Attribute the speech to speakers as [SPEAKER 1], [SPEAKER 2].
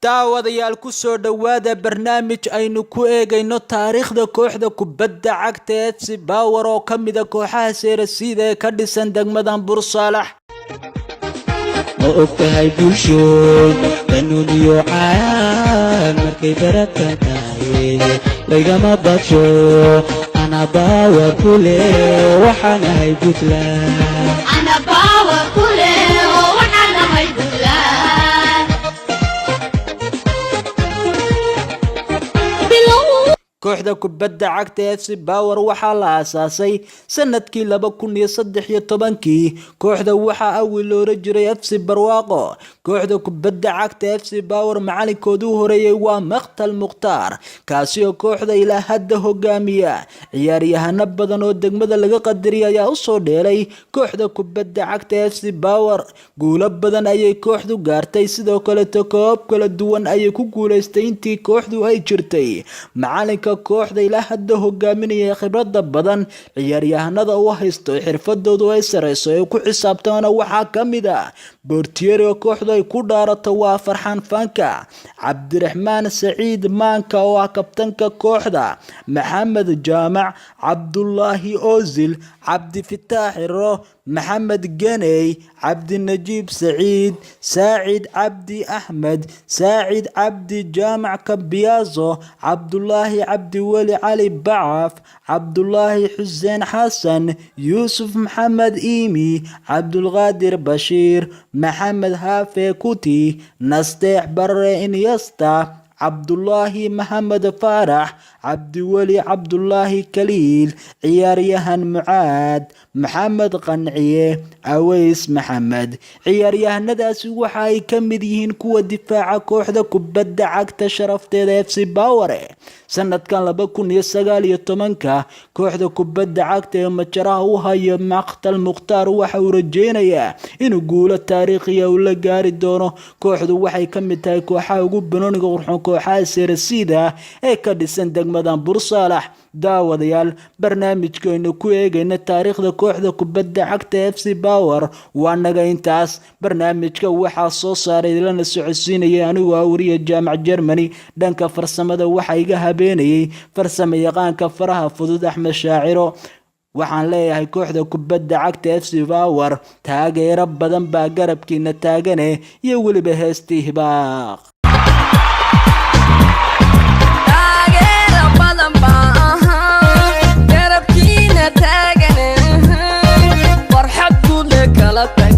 [SPEAKER 1] daawadayaal ku soo dhawaada barnaamij aynu ku eegayno taariikhda kooxda kubadda cagta ee FC Power oo kamid ah kooxaha Seerasiida ee ka dhisan degmada Bursalax.
[SPEAKER 2] ma ogtahay bulsho qanuuniyo caan markay baratan tahay lagama badsho ana Power kule waxaan ahay Puntland
[SPEAKER 3] ana Power kule waxaan ahay Puntland
[SPEAKER 1] kooxda kubadda cagta ee FC Power waxaa la aasaasay sanadkii 2013 kooxda waxaa awil loo jiray FC Barwaaqo. kooxda kubadda cagta ee FC Power macalinkoodu horeeyay waa Maqtal Mukhtaar kaasi oo kooxda ilaa hadda hogaamiya. ciyaaryahano badan oo degmada laga qadariyay ayaa u soo dheelay kooxda kubadda cagta ee FC Power. guulo badan ayay kooxdu gaartay, sidoo kale koob kala duwan ayay ku guuleystay intii kooxdu ay jirtay. macalinka kooxda ilaa hadda hogaaminaya khibrada badan, ciyaaryahanada u haysto xirfadoodu ay sareyso ee ku xisaabtana waxaa kamid ah Bortieri oo kooxdu ay ku dhaarato waa Farxaan Fanka, Cabdiraxmaan Saciid Maanka oo ah kabtanka kooxda, Maxamed Jaamac, Cabdullaahi Ozil, Cabdi Fitaax Xiro, محمد جني، عبد النجيب سعيد، ساعد عبدي أحمد، ساعد عبدي جامع كبيازو، عبد الله عبدي ولي علي بعف، عبد الله حسين حسن، يوسف محمد إيمي، عبد القادر بشير، محمد هافي كوتي، نستيح بر إنيستا، عبد الله محمد فارح، عبد ولي عبد الله كليل، عياريهن معاد، محمد قنعيه، عويس محمد. عياريهنadaasi waxa ay kamid yihiin kuwa difaaca kooxda kubadda cagta sharafteeda FC Power. sanadkan 2019 kooxda kubadda cagta ee majaraha u haya Maqtal Mukhtaar waxa uu rajeynayaa inuu guulo taariikhi ah la gaari doono. kooxdu waxay kamid tahay kooxaha ugu banooniga qurxoon kooxaha Seerasiida ee ka dhisan degmada Bursalax. daawadayaal barnaamijkeenu ku eegayna taariikhda kooxda kubadda cagta FC Power waa naga intaas. barnaamijka waxaa soo saaray lana socodsiinayay anigoo awriya jaamac Germany. dhanka farsamada waxa iga habeenayay farsamo yaqaanka faraha fudud Axmed Shaaciro. waxaan leeyahay kooxda kubadda cagta FC Power taageero badan baa garabkiina taagane iyo waliba heestii hibaaq.
[SPEAKER 4] farxad guud kala tag